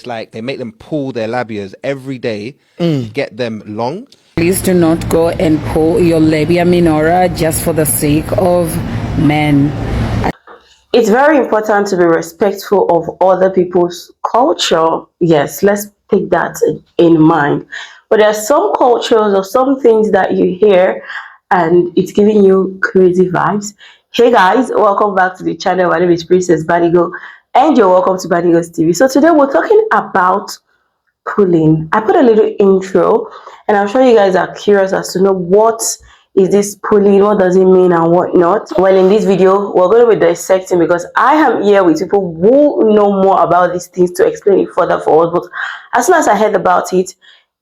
It's like they make them pull their labias every day to get them long. Please do not go and pull your labia minora just for the sake of men. It's very important to be respectful of other people's culture. Yes, let's take that in mind. But there are some cultures or some things that you hear and it's giving you crazy vibes. Hey guys, welcome back to the channel. My name is Princess Badigo and you're welcome to Badigo's TV. So today we're talking about pulling. I put a little intro and I'm sure you guys are curious as to know what is this pulling, what does it mean and what not. Well, in this video we're going to be dissecting because I am here with people who know more about these things to explain it further for us. But as soon as I heard about it,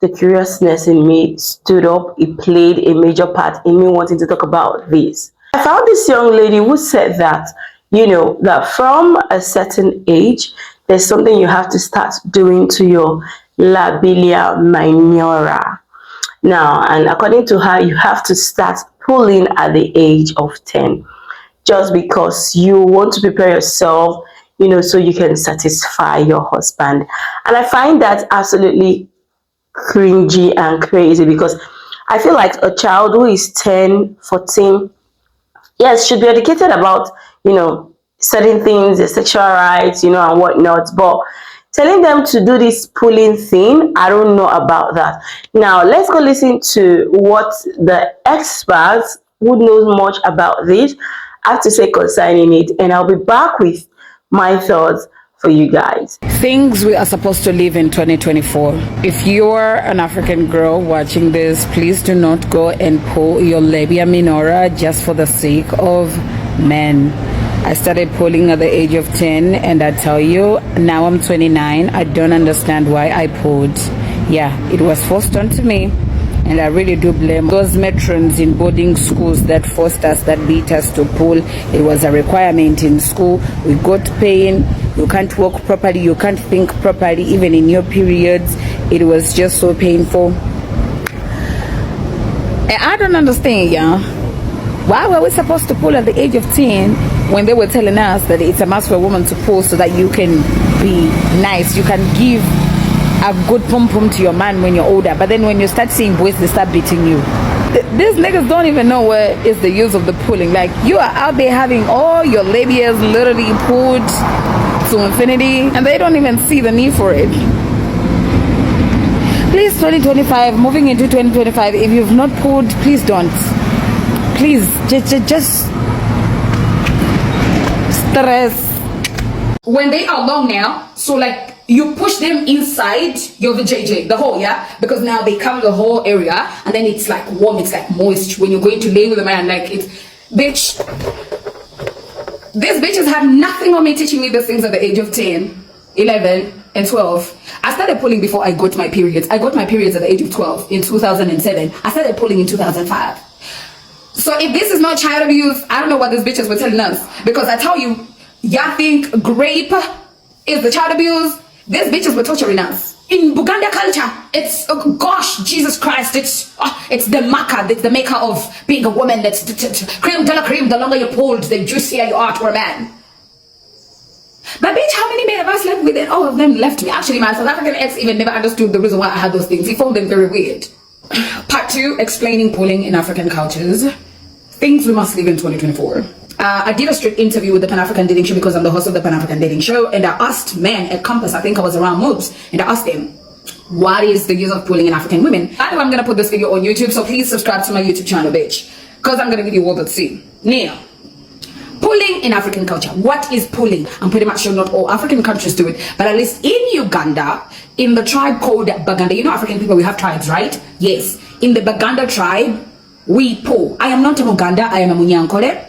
the curiousness in me stood up. It played a major part in me wanting to talk about this. I found this young lady who said that, you know, that from a certain age there's something you have to start doing to your labia minora. Now, and according to her, you have to start pulling at the age of 10 just because you want to prepare yourself, you know, so you can satisfy your husband. And I find that absolutely cringy and crazy because I feel like a child who is 10, 14, yes, should be educated about, you know, certain things, their sexual rights, you know, and whatnot. But telling them to do this pulling thing, I don't know about that. Now, let's go listen to what the experts who knows much about this have to say concerning it. And I'll be back with my thoughts for you guys. Things we are supposed to live in 2024. If you're an African girl watching this, please do not go and pull your labia minora just for the sake of men. I started pulling at the age of 10 and I tell you, now I'm 29, I don't understand why I pulled. Yeah, it was forced onto me and I really do blame those matrons in boarding schools that forced us, that beat us to pull. It was a requirement in school. We got pain, you can't walk properly, you can't think properly, even in your periods. It was just so painful. And I don't understand, y'all. Why were we supposed to pull at the age of 10 when they were telling us that it's a must for a woman to pull so that you can be nice, you can give a good pum-pum to your man when you're older, but then when you start seeing boys, they start beating you. These niggas don't even know where is the use of the pulling. Like, you are out there having all your labias literally pulled to infinity and they don't even see the need for it. Please, 2025, moving into 2025, if you've not pulled, please don't. Please, just stress. When they are long now, so like you push them inside your vajayjay, the hole, yeah? Because now they cover the whole area and then it's like warm, it's like moist when you're going to lay with a man. Like, it's, bitch, these bitches had nothing on me teaching me these things at the age of 10, 11, and 12. I started pulling before I got my periods. I got my periods at the age of 12 in 2007. I started pulling in 2005. So if this is not child abuse, I don't know what these bitches were telling us. Because I tell you, y'all think grape is the child abuse? These bitches were torturing us. In Uganda culture, it's, oh gosh, Jesus Christ, it's the maker, it's the maker of being a woman. That's cream de la cream, the longer you pulled, the juicier you are to a man. But bitch, how many men have I slept with and all of them left me? Actually, my South African ex even never understood the reason why I had those things. He found them very weird. Part 2, explaining pulling in African cultures. Things we must live in 2024. I did a straight interview with the Pan-African Dating Show because I'm the host of the Pan-African Dating Show, and I asked men at Campus, I think I was around Moves, and I asked them, what is the use of pulling in African women? I know I'm gonna put this video on YouTube, so please subscribe to my YouTube channel, bitch, because I'm gonna give you all that see. Now, pulling in African culture. What is pulling? I'm pretty much sure not all African countries do it, but at least in Uganda, in the tribe called Baganda, you know African people, we have tribes, right? Yes. In the Baganda tribe, we pull. I am not a Muganda, I am a Munyankole.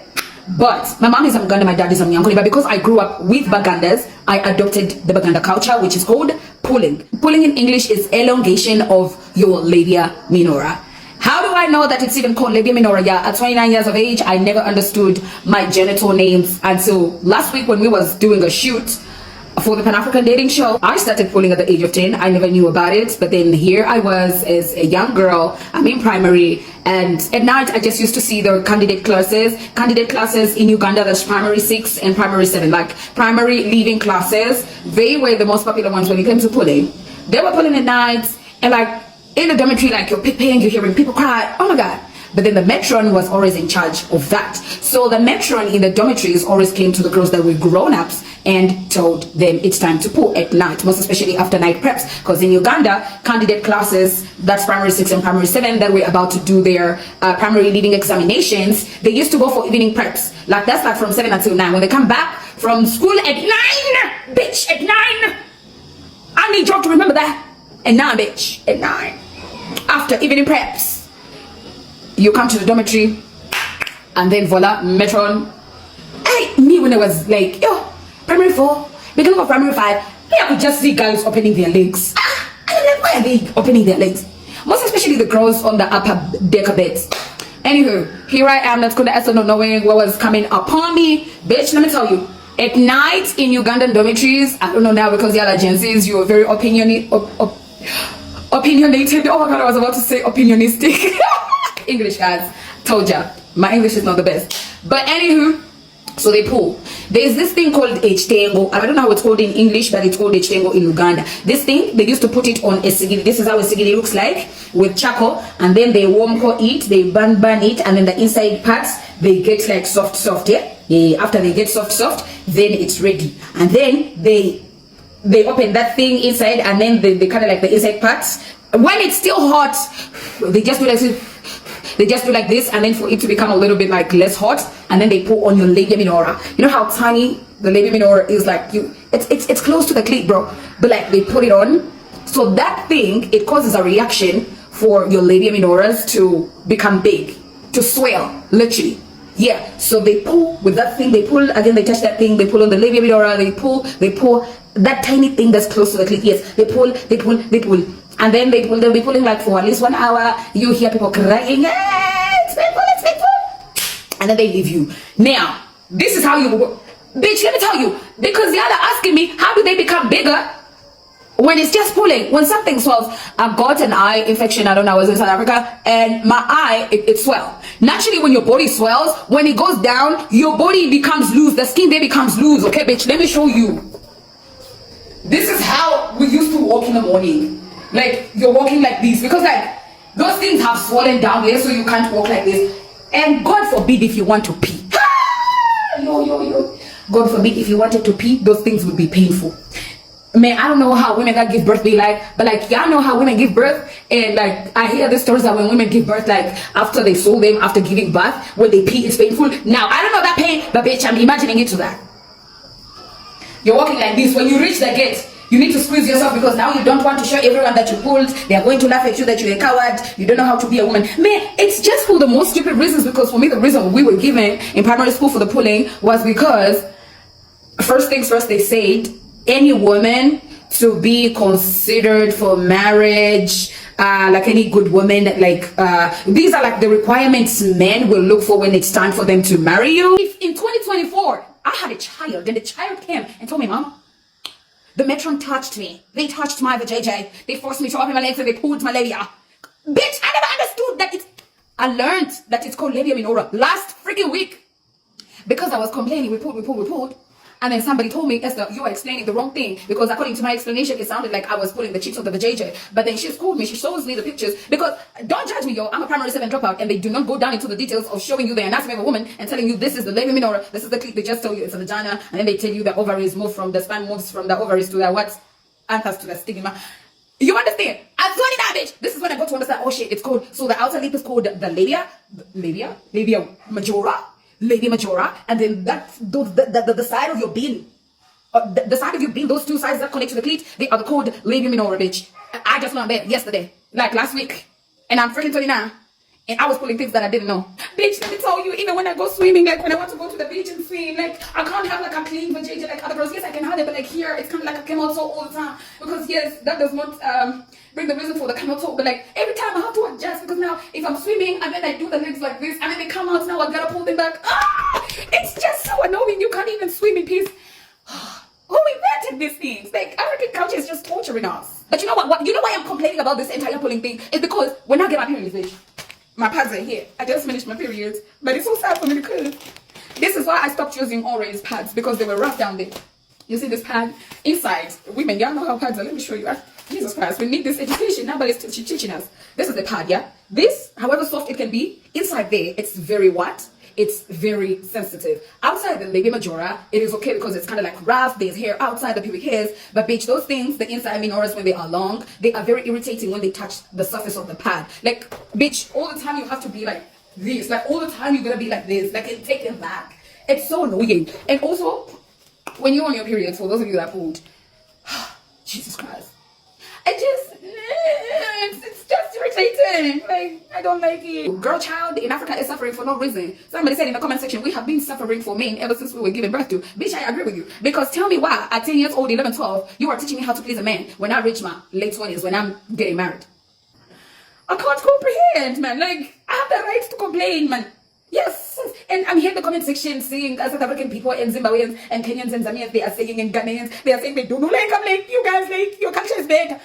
But my mom is a Muganda, my dad is a Munyankole. But because I grew up with Bagandas, I adopted the Baganda culture, which is called pulling. Pulling in English is elongation of your labia minora. How do I know that it's even called labia minora? Yeah, at 29 years of age, I never understood my genital names until last week when we was doing a shoot for the Pan-African dating show. I started pulling at the age of 10. I never knew about it, but then here I was as a young girl. I'm in primary, and at night I just used to see the candidate classes in Uganda. There's primary 6 and primary 7, like primary leaving classes. They were the most popular ones when it came to pulling. They were pulling at night, and like in the dormitory, like you're paying, you're hearing people cry, oh my god. But then the matron was always in charge of that. So the matron in the dormitories always came to the girls that were grown-ups and told them it's time to pull at night, most especially after night preps. Because in Uganda, candidate classes, that's primary 6 and primary 7, that were about to do their primary leaving examinations, they used to go for evening preps. Like that's like from 7 until 9. When they come back from school at 9, bitch, at 9. I need y'all to remember that. At 9, bitch, at 9. After evening preps, you come to the dormitory, and then voila, matron. Hey, me when I was like, yo, primary 4, beginning of primary 5, I could just see girls opening their legs. I'm like, why are they opening their legs? Most especially the girls on the upper decker beds. Anywho, here I am, not gonna answer, not knowing what was coming upon me. Bitch, let me tell you, at night in Ugandan dormitories, I don't know now because the other agencies, you were very opinionated. Oh my god, I was about to say opinionistic. English, guys, told ya my English is not the best, but anywho, so they pull. There's this thing called H-tango. I don't know how it's called in English, but it's called H-tango in Uganda. This thing, they used to put it on a sigili. This is how a sigili looks like, with charcoal, and then they warm it, they burn it, and then the inside parts, they get like soft, yeah? After they get soft, then it's ready. And then they open that thing inside, and then they kind of like the inside parts. When it's still hot, they just do like this. They just do like this, and then for it to become a little bit like less hot, and then they pull on your labia minora. You know how tiny the labia minora is? Like it's close to the clit, bro. But like they put it on, so that thing, it causes a reaction for your labia minoras to become big, to swell, literally. Yeah. So they pull with that thing. They pull again. They touch that thing. They pull on the labia minora. They pull that tiny thing that's close to the clit. Yes. They pull. And then they'll be pulling like for at least 1 hour. You hear people crying, it's painful. And then they leave you. Now, this is how you, bitch, let me tell you, because the other asking me, how do they become bigger when it's just pulling? When something swells, I've got an eye infection, I don't know, I was in South Africa, and my eye, it swelled. Naturally, when your body swells, when it goes down, your body becomes loose, the skin there becomes loose, okay, bitch, let me show you. This is how we used to walk in the morning. Like, you're walking like this, because like, those things have swollen down there, so you can't walk like this. And God forbid if you want to pee. Yo. God forbid if you wanted to pee, those things would be painful. Man, I don't know how women that give birth be like, but like, y'all know how women give birth, and like, I hear the stories that when women give birth, like, after they sew them, after giving birth, when they pee, it's painful. Now, I don't know that pain, but bitch, I'm imagining it to that. You're walking like this, when you reach the gate, you need to squeeze yourself because now you don't want to show everyone that you pulled. They are going to laugh at you that you're a coward. You don't know how to be a woman. Man, it's just for the most stupid reasons, because for me, the reason we were given in primary school for the pulling was because, first things first, they said any woman to be considered for marriage, like any good woman, like these are like the requirements men will look for when it's time for them to marry you. If in 2024, I had a child and the child came and told me, Mama, the matron touched me. They touched my vajayjay. They forced me to open my legs and they pulled my labia. Bitch, I never understood that I learned that it's called labia minora last freaking week. Because I was complaining, we pulled. And then somebody told me, Esther, you are explaining the wrong thing. Because according to my explanation, it sounded like I was pulling the cheeks of the vajayjay. But then she schooled me. She shows me the pictures. Because, don't judge me, yo. I'm a primary 7 dropout. And they do not go down into the details of showing you the anatomy of a woman and telling you this is the labia minora, this is the clit. They just tell you it's a vagina. And then they tell you the ovaries move from the sperm moves from the ovaries to the what? Anthers to the stigma. You understand? I'm sorry that bitch. This is when I got to understand, oh shit, it's called, so the outer lip is called the labia majora. And then that's the side of your bean. The side of your bean, those two sides that connect to the clit, they are called labia minora, bitch. I just learned that yesterday, like last week. And I'm freaking 29. And I was pulling things that I didn't know. Bitch, let me tell you, even when I go swimming, like when I want to go to the beach and swim, like I can't have like a clean vajayjay like other girls. Yes, I can have it, but like here, it's kind of like a camel toe all the time. Because yes, that does not bring the reason for the camel toe. But like every time I have to adjust, because now if I'm swimming and then I do the legs like this, and then they come out, now I gotta pull them back. It's just so annoying. You can't even swim in peace. Who invented these things. Like, African culture is just torturing us. But you know what? You know why I'm complaining about this entire pulling thing? It's because when I get my periods, bitch, my pads are here. I just finished my periods. But it's so sad for me because this is why I stopped using orange pads, because they were rough down there. You see this pad? Inside, women, y'all know how pads are. Let me show you. Jesus Christ, we need this education. Nobody's teaching us. This is the pad, yeah? This, however soft it can be, inside there, it's very what? It's very sensitive. Outside the labia majora, it is okay because it's kind of like rough. There's hair outside the pubic hairs. But bitch, those things, the inside minoras, when they are long, they are very irritating when they touch the surface of the pad. Like, bitch, all the time you have to be like this. Like, all the time you're gonna be like this. Like, take it back. It's so annoying. And also, when you're on your period, for those of you that pulled, Jesus Christ, it's just irritating. Like, I don't like it. Girl child in Africa is suffering for no reason. Somebody said in the comment section, we have been suffering for men ever since we were given birth to. Bitch, I agree with you. Because tell me why, at 10 years old, 11, 12, you are teaching me how to please a man when I reach my late 20s, when I'm getting married. I can't comprehend, man. Like, I have the right to complain, man. Yes, and I'm here in the comment section seeing South African people and Zimbabweans and Kenyans and Zambians, they are saying, and Ghanaians, they are saying they don't know, like, I'm like, you guys, like, your culture is bad.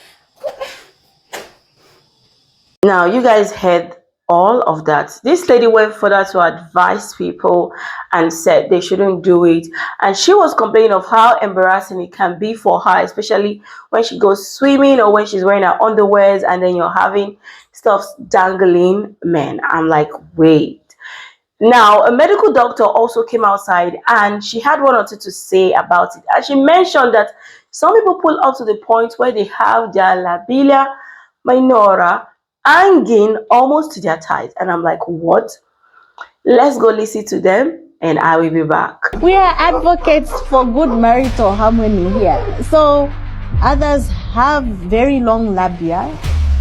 Now, you guys heard all of that. This lady went further to advise people and said they shouldn't do it. And she was complaining of how embarrassing it can be for her, especially when she goes swimming or when she's wearing her underwears and then you're having stuff dangling. Man, I'm like, wait. Now, a medical doctor also came outside and she had one or two to say about it. And she mentioned that some people pull up to the point where they have their labia minora hanging almost to their thighs. And I'm like, what? Let's go listen to them and I will be back. We are advocates for good marital harmony here. So others have very long labia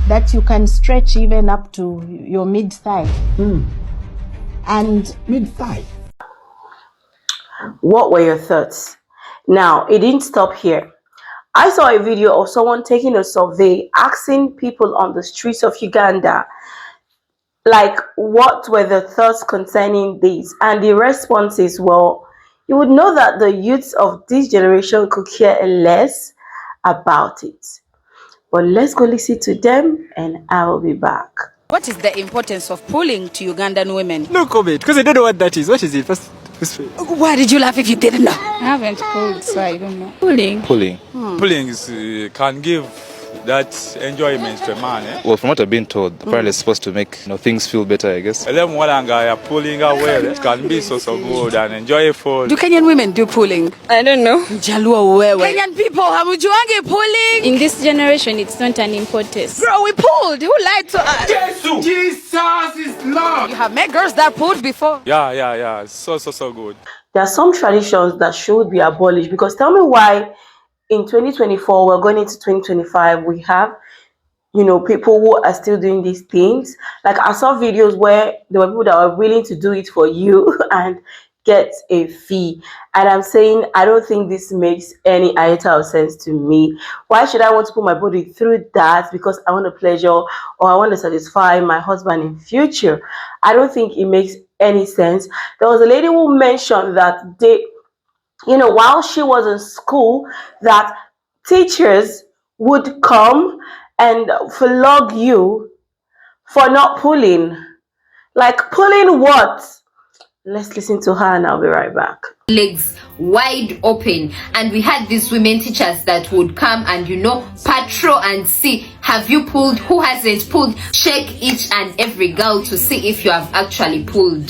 that you can stretch even up to your mid-thigh. And mid-thigh. What were your thoughts? Now, it didn't stop here. I saw a video of someone taking a survey asking people on the streets of Uganda, like, what were the thoughts concerning this? And the responses, well, you would know that the youths of this generation could care less about it. But let's go listen to them and I will be back. What is the importance of pulling to Ugandan women? No comment, because I don't know what that is. What is it? First. Why did you laugh if you didn't know? I haven't pulled, so I don't know. Pulling. Pulling is, can give that enjoyment to a man. Eh? Well, from what I've been told, apparently it's supposed to make things feel better, I guess. Them one guy are pulling away. It can be so good and enjoyable. Do Kenyan women do pulling? I don't know. Kenyan people, hamujuange pulling? In this generation, it's not an importance. Girl, we pulled. Who lied to us? Jesus is Lord. You have met girls that pulled before. Yeah. So good. There are some traditions that should be abolished, because tell me why in 2024, we're going into 2025, we have, people who are still doing these things. Like, I saw videos where there were people that were willing to do it for you and get a fee. And I'm saying, I don't think this makes any iota of sense to me. Why should I want to put my body through that because I want a pleasure or I want to satisfy my husband in future? I don't think it makes any sense. There was a lady who mentioned that while she was in school, that teachers would come and flog you for not pulling. Like, pulling what? Let's listen to her and I'll be right back. Legs wide open, and we had these women teachers that would come and patrol and see, have you pulled? Who hasn't pulled? Check each and every girl to see if you have actually pulled.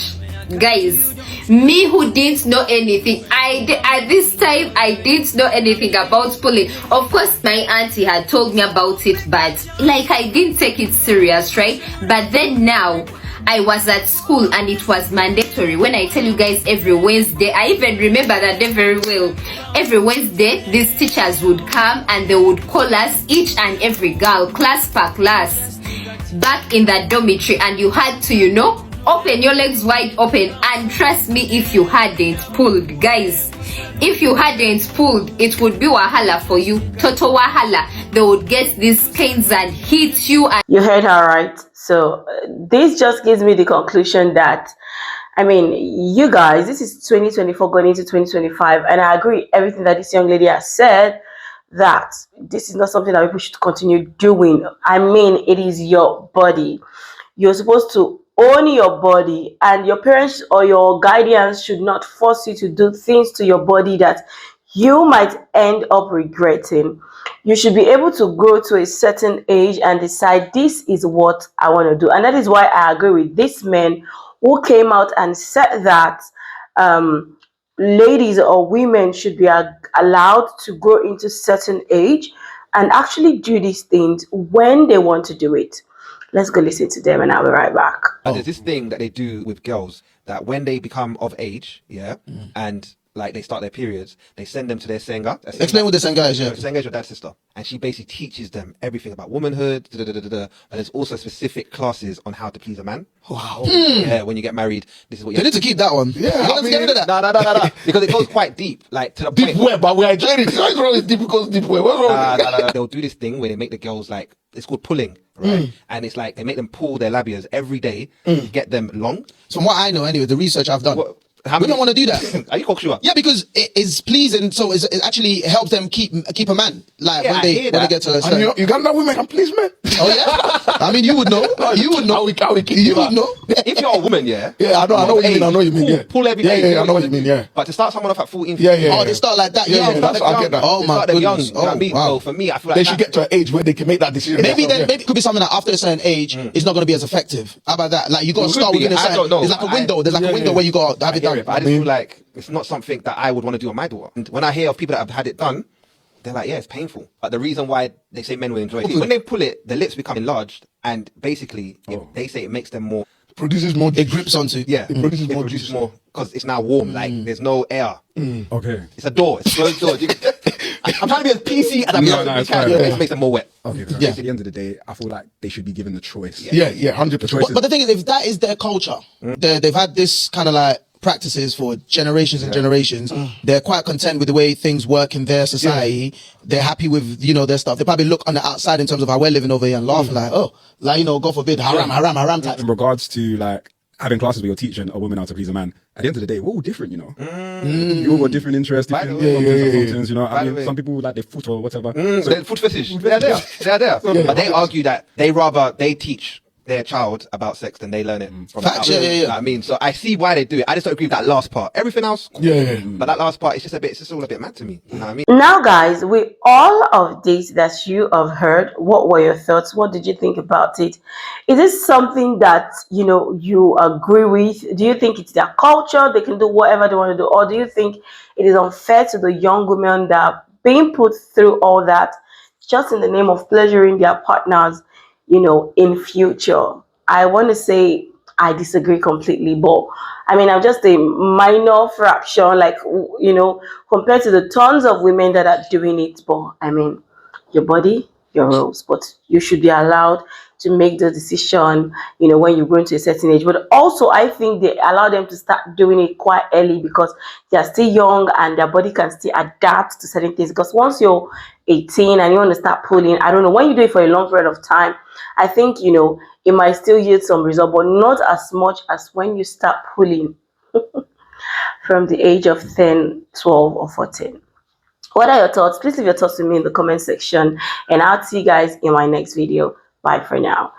Guys, me who didn't know anything, at this time I didn't know anything about pulling. Of course my auntie had told me about it, but I didn't take it serious, right? But then now I was at school and it was mandatory. When I tell you guys, every Wednesday, I even remember that day very well. Every Wednesday, these teachers would come and they would call us, each and every girl, class per class, back in the dormitory, and you had to, open your legs wide open. And trust me, if you hadn't pulled, guys, if you hadn't pulled, it would be wahala for you. Toto wahala. They would get these canes and hit you. And you heard her right. So this just gives me the conclusion that, you guys, this is 2024 going into 2025, and I agree everything that this young lady has said. that this is not something that people should continue doing. I mean, it is your body. You're supposed to own your body, and your parents or your guardians should not force you to do things to your body that you might end up regretting. You should be able to grow to a certain age and decide, this is what I want to do. And that is why I agree with this man who came out and said that ladies or women should be allowed to grow into certain age and actually do these things when they want to do it. Let's go listen to them and I'll be right back. There's this thing that they do with girls that when they become of age, and like they start their periods, they send them to their senga. Explain what the senga is. Yeah, senga is your dad's sister, and she basically teaches them everything about womanhood. And there's also specific classes on how to please a man. Wow. Yeah, when you get married, this is what you need to keep that one. Yeah, let's get rid of that. No, because it goes quite deep, like to the deep point. where, but we're enjoying it. What's wrong with deep? Because deep where? What's wrong? No. They'll do this thing where they make the girls like, it's called pulling, right? And it's like they make them pull their labias every day to get them long. From what I know, anyway, the research I've done. We don't want to do that. Are you cocksure? Yeah, because it is pleasing, so it actually helps them keep a man. Like when they get to a certain... Ugandan women can please men. Oh yeah? I mean, you would know. You would know. You would know. If you're a woman, yeah, I know what you mean. I know what you mean. Yeah, pull every day. Yeah, I know what you mean. Yeah, but to start someone off at 14, oh, they start like that. Yeah, that's I get that. Oh my goodness. Oh, wow. So for me, I feel like they should get to an age where they can make that decision. Maybe it could be something that after a certain age, it's not going to be as effective. How about that? Like you got to start within a certain. There's like a window. There's like a window where you got to have it done. I just feel like it's not something that I would want to do on my daughter. And when I hear of people that have had it done, they're like, yeah, it's painful. But the reason why they say men will enjoy it, when they pull it, the lips become enlarged, and basically, they say it makes them more... Produces more... It grips onto. Yeah. It produces more because it's now warm. Like, there's no air. Okay. It's a door. It's a closed door. I'm trying to be as PC as I can. It makes them more wet. Okay. Yeah. At the end of the day, I feel like they should be given the choice. Yeah, 100%. But the thing is, if that is their culture, they've had this kind of like practices for generations and generations. They're quite content with the way things work in their society. They're happy with, their stuff. They probably look on the outside in terms of how we're living over here and laugh like, God forbid, haram type. In regards to like having classes where you're teaching a woman how to please a man, at the end of the day, we're all different, You all got different interests, different functions, I mean, some people like their foot or whatever. So, foot fetish. They're there. But they argue that they teach their child about sex than they learn it from the outside. You know what I mean? So I see why they do it. I just don't agree with that last part. Everything else, but that last part, it's just all a bit mad to me. You know what I mean? Now, guys, with all of this that you have heard, what were your thoughts? What did you think about it? Is this something that, you agree with? Do you think it's their culture? They can do whatever they want to do? Or do you think it is unfair to the young women that are being put through all that just in the name of pleasuring their partners, in future? I want to say I disagree completely, but I mean, I'm just a minor fraction, like, compared to the tons of women that are doing it. But I mean, your body, your rules, but you should be allowed to make the decision, when you're going to a certain age. But also, I think they allow them to start doing it quite early because they are still young and their body can still adapt to certain things. Because once you're 18 and you want to start pulling, I don't know, when you do it for a long period of time, I think, it might still yield some result, but not as much as when you start pulling from the age of 10, 12, or 14. What are your thoughts? Please leave your thoughts with me in the comment section, and I'll see you guys in my next video. Bye for now.